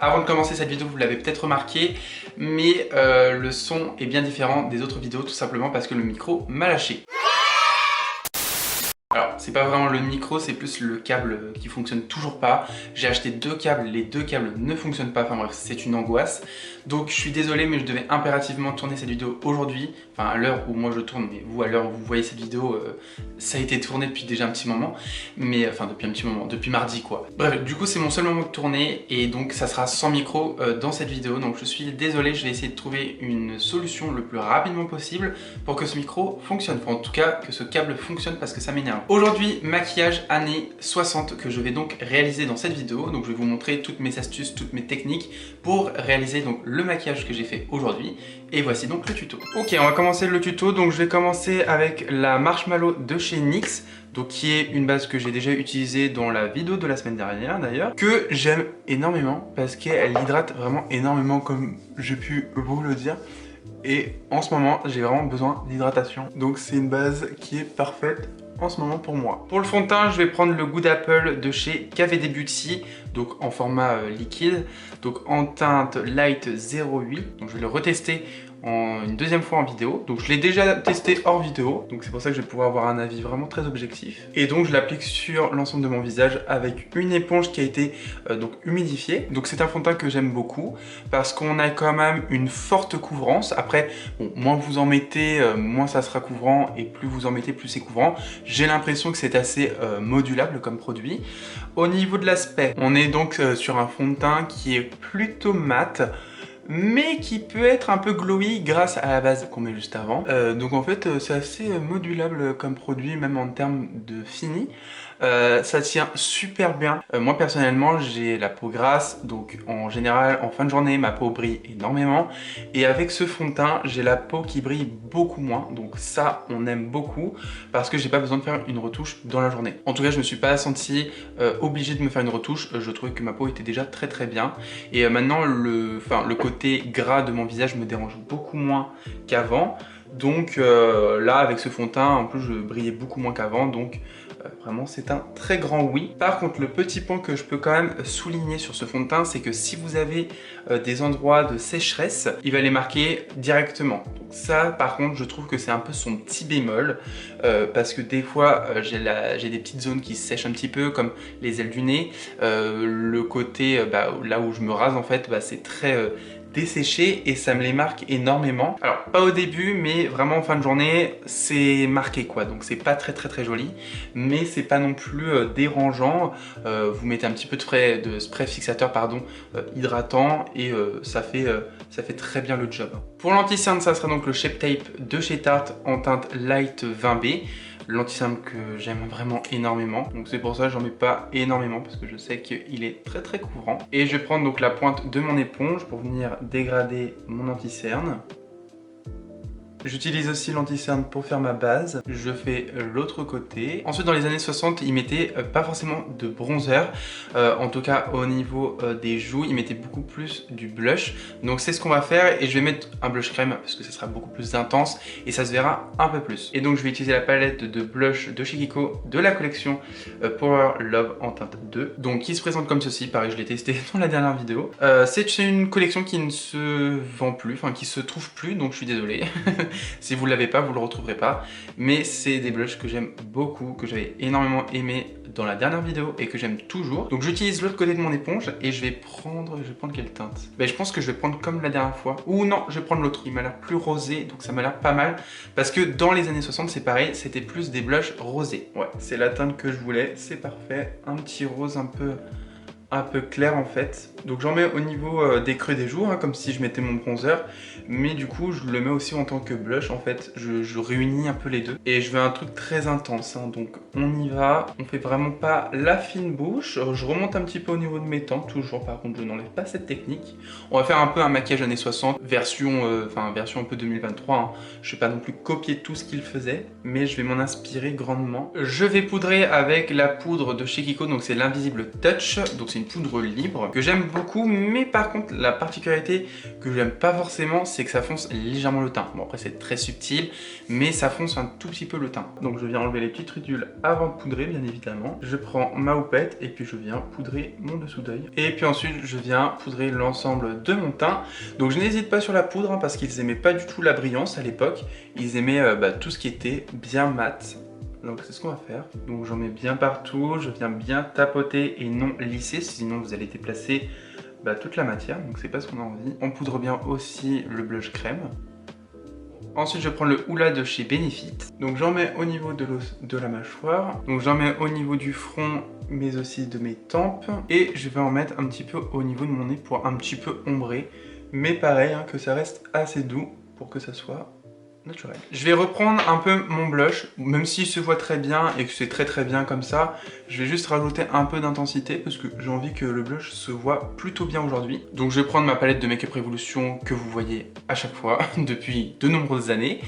Avant de commencer cette vidéo, vous l'avez peut-être remarqué, mais le son est bien différent des autres vidéos, tout simplement parce que le micro m'a lâché. Alors, c'est pas vraiment le micro, c'est plus le câble qui fonctionne toujours pas. J'ai acheté deux câbles, les deux câbles ne fonctionnent pas, enfin bref, c'est une angoisse. Donc je suis désolé, mais je devais impérativement tourner cette vidéo aujourd'hui. Enfin, à l'heure où moi je tourne, mais vous, à l'heure où vous voyez cette vidéo, ça a été tourné depuis déjà un petit moment. Mais, enfin, depuis un petit moment, depuis mardi quoi. Bref, du coup, c'est mon seul moment de tourner, et donc ça sera sans micro dans cette vidéo. Donc je suis désolé, je vais essayer de trouver une solution le plus rapidement possible pour que ce micro fonctionne. Enfin, en tout cas, que ce câble fonctionne parce que ça m'énerve. Aujourd'hui, maquillage années 60 que je vais donc réaliser dans cette vidéo. Donc je vais vous montrer toutes mes astuces, toutes mes techniques pour réaliser donc le maquillage que j'ai fait aujourd'hui. Et voici donc le tuto. Ok, on va commencer le tuto. Donc je vais commencer avec la Marshmallow de chez NYX. Donc qui est une base que j'ai déjà utilisée dans la vidéo de la semaine dernière d'ailleurs, que j'aime énormément parce qu'elle hydrate vraiment énormément comme j'ai pu vous le dire. Et en ce moment, j'ai vraiment besoin d'hydratation. Donc c'est une base qui est parfaite en ce moment pour moi. Pour le fond de teint, je vais prendre le Good Apple de chez KVD Beauty, donc en format liquide, donc en teinte Light 08. Donc je vais le retester une deuxième fois en vidéo. Donc je l'ai déjà testé hors vidéo, donc c'est pour ça que je vais pouvoir avoir un avis vraiment très objectif. Et donc je l'applique sur l'ensemble de mon visage avec une éponge qui a été donc humidifiée. Donc c'est un fond de teint que j'aime beaucoup parce qu'on a quand même une forte couvrance. Après, bon, moins vous en mettez, moins ça sera couvrant, et plus vous en mettez, plus c'est couvrant. J'ai l'impression que c'est assez modulable comme produit. Au niveau de l'aspect, on est donc sur un fond de teint qui est plutôt mat, mais qui peut être un peu glowy grâce à la base qu'on met juste avant. Donc en fait, c'est assez modulable comme produit, même en termes de fini. Ça tient super bien. Moi personnellement, j'ai la peau grasse, donc en général, en fin de journée, ma peau brille énormément. Et avec ce fond de teint, j'ai la peau qui brille beaucoup moins. Donc ça, on aime beaucoup parce que j'ai pas besoin de faire une retouche dans la journée. En tout cas, je me suis pas senti obligé de me faire une retouche. Je trouvais que ma peau était déjà très bien. Et maintenant, le côté gras de mon visage me dérange beaucoup moins qu'avant. Donc là, avec ce fond de teint, en plus, je brillais beaucoup moins qu'avant. Donc vraiment, c'est un très grand oui. Par contre, le petit point que je peux quand même souligner sur ce fond de teint, c'est que si vous avez des endroits de sécheresse, il va les marquer directement. Donc ça, par contre, je trouve que c'est un peu son petit bémol, parce que des fois, j'ai des petites zones qui sèchent un petit peu, comme les ailes du nez. Le côté, là où je me rase, en fait, c'est très desséché et ça me les marque énormément. Alors pas au début, mais vraiment en fin de journée c'est marqué quoi, donc c'est pas très joli, mais c'est pas non plus dérangeant. Vous mettez un petit peu de spray fixateur hydratant, et ça fait très bien le job. Pour l'anti-cerne, ça sera donc le Shape Tape de chez Tarte en teinte Light 20B. L'anti-cerne que j'aime vraiment énormément, donc c'est pour ça que j'en mets pas énormément parce que je sais qu'il est très couvrant. Et je vais prendre donc la pointe de mon éponge pour venir dégrader mon anti-cerne. J'utilise aussi l'anti-cerne pour faire ma base. Je fais l'autre côté. Ensuite, dans les années 60, ils mettaient pas forcément de bronzer. En tout cas, au niveau des joues, ils mettaient beaucoup plus du blush. Donc c'est ce qu'on va faire, et je vais mettre un blush crème parce que ça sera beaucoup plus intense et ça se verra un peu plus. Et donc je vais utiliser la palette de blush de chez Kiko de la collection Power Love en teinte 2. Donc qui se présente comme ceci. Pareil, je l'ai testé dans la dernière vidéo. C'est une collection qui ne se vend plus, enfin qui se trouve plus, donc je suis désolé. Si vous ne l'avez pas, vous ne le retrouverez pas. Mais c'est des blushs que j'aime beaucoup, que j'avais énormément aimé dans la dernière vidéo et que j'aime toujours. Donc j'utilise l'autre côté de mon éponge et je vais prendre quelle teinte? Je pense que je vais prendre comme la dernière fois. Ou non, je vais prendre l'autre. Il m'a l'air plus rosé, donc ça m'a l'air pas mal. Parce que dans les années 60, c'est pareil, c'était plus des blushs rosés. Ouais, c'est la teinte que je voulais, c'est parfait. Un petit rose un peu clair en fait. Donc j'en mets au niveau des creux des joues, comme si je mettais mon bronzer, mais du coup je le mets aussi en tant que blush en fait. Je réunis un peu les deux et je veux un truc très intense, donc on y va. On fait vraiment pas la fine bouche. Je remonte un petit peu au niveau de mes tempes, toujours. Par contre je n'enlève pas cette technique. On va faire un peu un maquillage années 60 version un peu 2023, Je vais pas non plus copier tout ce qu'il faisait, mais je vais m'en inspirer grandement. Je vais poudrer avec la poudre de chez Kiko, donc c'est l'Invisible Touch. Donc c'est c'est une poudre libre que j'aime beaucoup, mais par contre la particularité que j'aime pas forcément, c'est que ça fonce légèrement le teint. Bon après c'est très subtil, mais ça fonce un tout petit peu le teint. Donc je viens enlever les petites ridules avant de poudrer bien évidemment. Je prends ma houppette et puis je viens poudrer mon dessous d'œil. Et puis ensuite je viens poudrer l'ensemble de mon teint. Donc je n'hésite pas sur la poudre hein, parce qu'ils aimaient pas du tout la brillance à l'époque. Ils aimaient tout ce qui était bien mat. Donc c'est ce qu'on va faire. Donc j'en mets bien partout, je viens bien tapoter et non lisser, sinon vous allez déplacer toute la matière, donc c'est pas ce qu'on a envie. On poudre bien aussi le blush crème. Ensuite je prends le Hoola de chez Benefit. Donc j'en mets au niveau de la mâchoire. Donc j'en mets au niveau du front, mais aussi de mes tempes. Et je vais en mettre un petit peu au niveau de mon nez pour un petit peu ombrer. Mais pareil, hein, que ça reste assez doux pour que ça soit naturel. Je vais reprendre un peu mon blush, même s'il se voit très bien et que c'est très bien comme ça, je vais juste rajouter un peu d'intensité parce que j'ai envie que le blush se voit plutôt bien aujourd'hui. Donc je vais prendre ma palette de Make Up Revolution que vous voyez à chaque fois depuis de nombreuses années.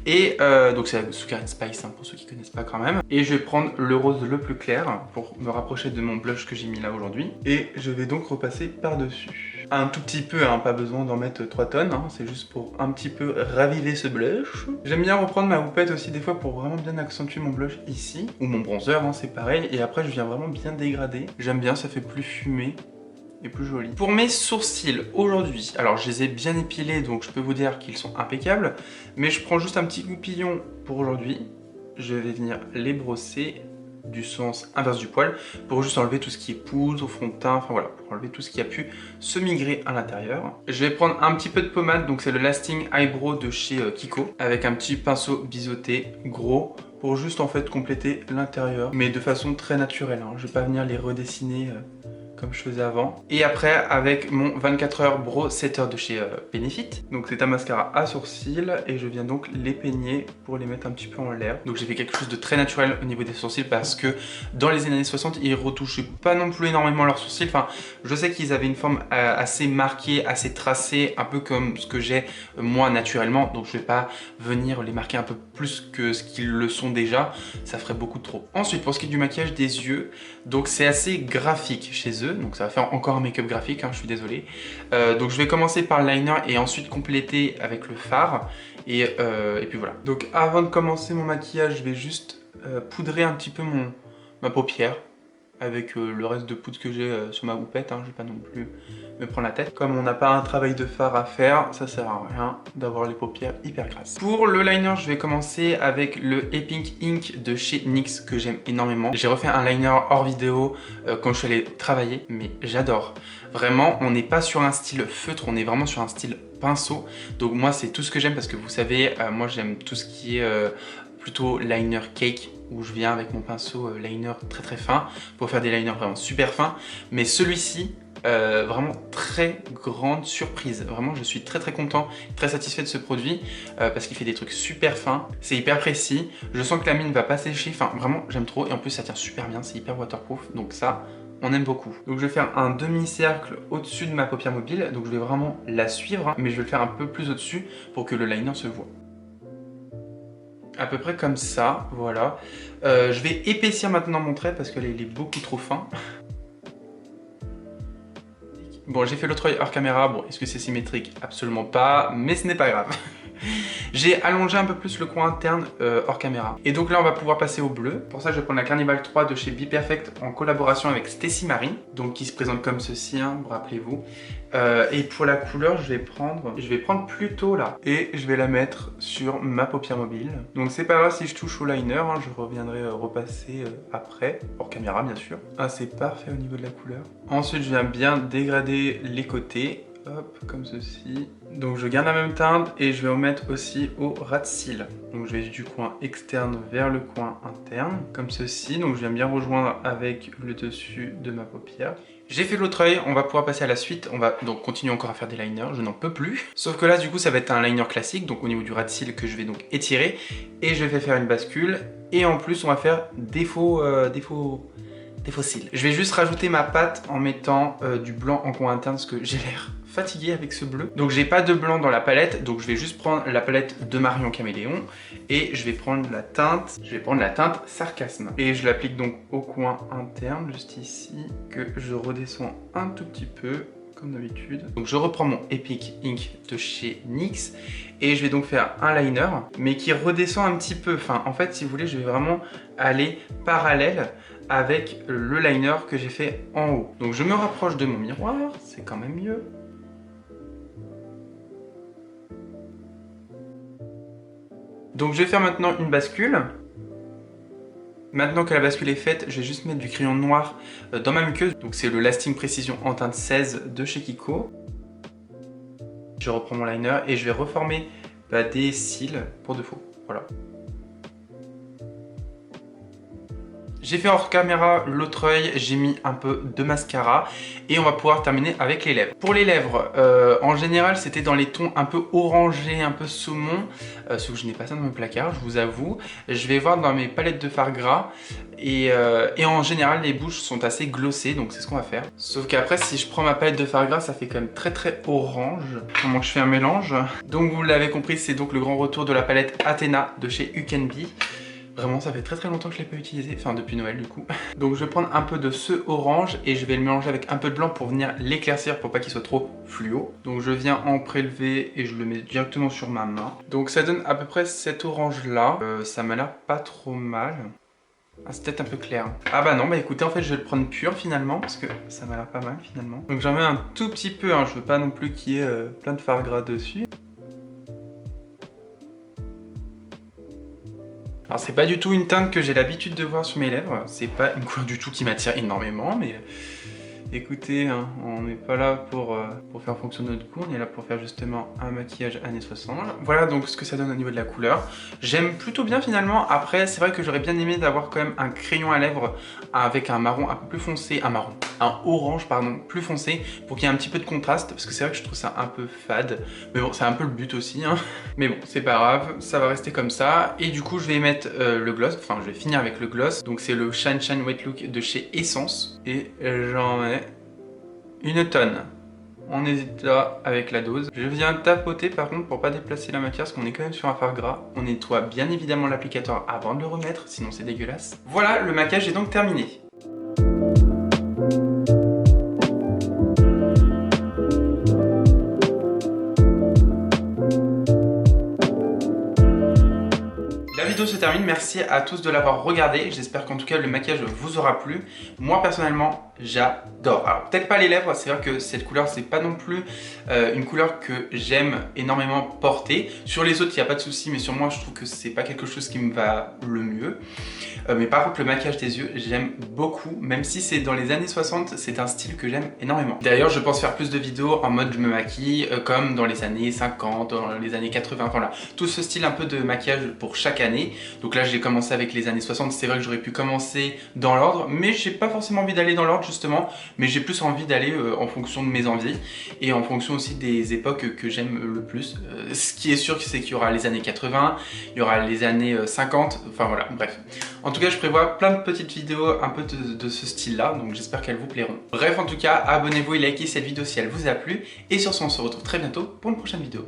Et donc c'est la Sugar & Spice hein, pour ceux qui connaissent pas quand même. Et je vais prendre le rose le plus clair pour me rapprocher de mon blush que j'ai mis là aujourd'hui. Et je vais donc repasser par-dessus. Un tout petit peu, hein, pas besoin d'en mettre 3 tonnes, hein, c'est juste pour un petit peu raviver ce blush. J'aime bien reprendre ma houppette aussi des fois pour vraiment bien accentuer mon blush ici, ou mon bronzer, hein, c'est pareil, et après je viens vraiment bien dégrader. J'aime bien, ça fait plus fumé et plus joli. Pour mes sourcils aujourd'hui, alors je les ai bien épilés donc je peux vous dire qu'ils sont impeccables, mais je prends juste un petit goupillon pour aujourd'hui. Je vais venir les brosser du sens inverse du poil pour juste enlever tout ce qui est poudre, fond de teint, enfin voilà, pour enlever tout ce qui a pu se migrer à l'intérieur. Je vais prendre un petit peu de pommade, donc c'est le Lasting Eyebrow de chez Kiko, avec un petit pinceau biseauté gros pour juste en fait compléter l'intérieur, mais de façon très naturelle, hein. Je vais pas venir les redessiner comme je faisais avant. Et après avec mon 24 heures Brow Setter de chez Benefit. Donc c'est un mascara à sourcils et je viens donc les peigner pour les mettre un petit peu en l'air. Donc j'ai fait quelque chose de très naturel au niveau des sourcils parce que dans les années 60 ils retouchaient pas non plus énormément leurs sourcils. Enfin je sais qu'ils avaient une forme assez marquée, assez tracée, un peu comme ce que j'ai moi naturellement. Donc je vais pas venir les marquer un peu plus que ce qu'ils le sont déjà. Ça ferait beaucoup trop. Ensuite pour ce qui est du maquillage des yeux, donc c'est assez graphique chez eux. Donc ça va faire encore un make-up graphique, hein, je suis désolé. Donc je vais commencer par le liner et ensuite compléter avec le fard. Et puis voilà. Donc avant de commencer mon maquillage, je vais juste poudrer un petit peu ma paupière avec le reste de poudre que j'ai sur ma houppette, hein, je vais pas non plus me prendre la tête. Comme on n'a pas un travail de fard à faire, ça sert à rien d'avoir les paupières hyper grasses. Pour le liner, je vais commencer avec le Epink Ink de chez NYX que j'aime énormément. J'ai refait un liner hors vidéo quand je suis allé travailler, mais j'adore. Vraiment, on n'est pas sur un style feutre, on est vraiment sur un style pinceau. Donc moi, c'est tout ce que j'aime parce que vous savez, moi j'aime tout ce qui est plutôt liner cake, où je viens avec mon pinceau liner très fin pour faire des liners vraiment super fins. Mais celui-ci, vraiment très grande surprise. Vraiment, je suis très content, très satisfait de ce produit parce qu'il fait des trucs super fins. C'est hyper précis. Je sens que la mine va pas sécher. Enfin, vraiment, j'aime trop. Et en plus, ça tient super bien. C'est hyper waterproof. Donc ça, on aime beaucoup. Donc je vais faire un demi-cercle au-dessus de ma paupière mobile. Donc je vais vraiment la suivre, hein, mais je vais le faire un peu plus au-dessus pour que le liner se voit. À peu près comme ça, voilà. Je vais épaissir maintenant mon trait parce qu'il est beaucoup trop fin. Bon, j'ai fait l'autre œil hors caméra. Bon, est-ce que c'est symétrique? Absolument pas, mais ce n'est pas grave. J'ai allongé un peu plus le coin interne hors caméra. Et donc là, on va pouvoir passer au bleu. Pour ça, je vais prendre la Carnival 3 de chez Be Perfect en collaboration avec Stacy Marie. Donc qui se présente comme ceci, hein, rappelez-vous. Et pour la couleur, je vais prendre plutôt là. Et je vais la mettre sur ma paupière mobile. Donc c'est pas grave si je touche au liner, hein, je reviendrai repasser après, hors caméra bien sûr. Ah, c'est parfait au niveau de la couleur. Ensuite, je viens bien dégrader les côtés. Hop, comme ceci. Donc je garde la même teinte et je vais en mettre aussi au ras de cils. Donc je vais du coin externe vers le coin interne, comme ceci. Donc je viens bien rejoindre avec le dessus de ma paupière. J'ai fait l'autre œil, on va pouvoir passer à la suite. On va donc continuer encore à faire des liners, je n'en peux plus. Sauf que là du coup ça va être un liner classique, donc au niveau du ras de cils que je vais donc étirer. Et je vais faire une bascule. Et en plus on va faire des faux des fossiles. Je vais juste rajouter ma pâte en mettant du blanc en coin interne parce que j'ai l'air fatigué avec ce bleu. Donc j'ai pas de blanc dans la palette, donc je vais juste prendre la palette de Marion Caméléon et je vais prendre la teinte, Sarcasme. Et je l'applique donc au coin interne, juste ici, que je redescends un tout petit peu, comme d'habitude. Donc je reprends mon Epic Ink de chez NYX et je vais donc faire un liner, mais qui redescend un petit peu. Enfin, en fait, si vous voulez, je vais vraiment aller parallèle avec le liner que j'ai fait en haut. Donc je me rapproche de mon miroir, c'est quand même mieux. Donc je vais faire maintenant une bascule. Maintenant que la bascule est faite, je vais juste mettre du crayon noir dans ma muqueuse. Donc c'est le Lasting Précision en teinte 16 de chez Kiko. Je reprends mon liner et je vais reformer des cils pour de faux. Voilà. J'ai fait hors caméra l'autre œil, j'ai mis un peu de mascara et on va pouvoir terminer avec les lèvres. Pour les lèvres, en général c'était dans les tons un peu orangés, un peu saumon, sauf que je n'ai pas ça dans mon placard, je vous avoue. Je vais voir dans mes palettes de fard gras et en général les bouches sont assez glossées, donc c'est ce qu'on va faire. Sauf qu'après si je prends ma palette de fard gras, ça fait quand même très orange. Comment je fais un mélange. Donc vous l'avez compris, c'est donc le grand retour de la palette Athena de chez You Can Be. Vraiment, ça fait très longtemps que je ne l'ai pas utilisé, enfin depuis Noël du coup. Donc je vais prendre un peu de ce orange et je vais le mélanger avec un peu de blanc pour venir l'éclaircir pour pas qu'il soit trop fluo. Donc je viens en prélever et je le mets directement sur ma main. Donc ça donne à peu près cet orange là. Ça m'a l'air pas trop mal. Ah, c'est peut-être un peu clair. Ah bah non, bah écoutez, en fait je vais le prendre pur finalement parce que ça m'a l'air pas mal finalement. Donc j'en mets un tout petit peu, hein. Je veux pas non plus qu'il y ait plein de fard gras dessus. Alors c'est pas du tout une teinte que j'ai l'habitude de voir sur mes lèvres, c'est pas une couleur du tout qui m'attire énormément, mais écoutez, hein, on n'est pas là pour faire en fonction de notre goût, on est là pour faire justement un maquillage années 60. Voilà donc ce que ça donne au niveau de la couleur. J'aime plutôt bien finalement, après c'est vrai que j'aurais bien aimé d'avoir quand même un crayon à lèvres avec un marron un peu plus foncé, un orange pardon, plus foncé pour qu'il y ait un petit peu de contraste, parce que c'est vrai que je trouve ça un peu fade, mais bon c'est un peu le but aussi, hein. Mais bon c'est pas grave, ça va rester comme ça, et du coup je vais mettre le gloss, enfin je vais finir avec le gloss, donc c'est le Shine Shine Wet Look de chez Essence, et j'en mets une tonne. On hésite là avec la dose. Je viens tapoter par contre pour pas déplacer la matière parce qu'on est quand même sur un fard gras. On nettoie bien évidemment l'applicateur avant de le remettre, sinon c'est dégueulasse. Voilà, le maquillage est donc terminé. La vidéo se termine, merci à tous de l'avoir regardé, j'espère qu'en tout cas le maquillage vous aura plu. Moi personnellement j'adore. Alors peut-être pas les lèvres, c'est vrai que cette couleur c'est pas non plus une couleur que j'aime énormément porter. Sur les autres il n'y a pas de souci, mais sur moi je trouve que c'est pas quelque chose qui me va le mieux. Mais par contre le maquillage des yeux j'aime beaucoup, même si c'est dans les années 60, c'est un style que j'aime énormément. D'ailleurs je pense faire plus de vidéos en mode je me maquille comme dans les années 50, dans les années 80, enfin là, tout ce style un peu de maquillage pour chaque année. Donc là j'ai commencé avec les années 60, c'est vrai que j'aurais pu commencer dans l'ordre, mais j'ai pas forcément envie d'aller dans l'ordre justement, mais j'ai plus envie d'aller en fonction de mes envies et en fonction aussi des époques que j'aime le plus. Ce qui est sûr c'est qu'il y aura les années 80, il y aura les années 50, enfin voilà, bref. En tout cas je prévois plein de petites vidéos un peu de ce style là, donc j'espère qu'elles vous plairont. Bref en tout cas abonnez-vous et likez cette vidéo si elle vous a plu, et sur ce on se retrouve très bientôt pour une prochaine vidéo.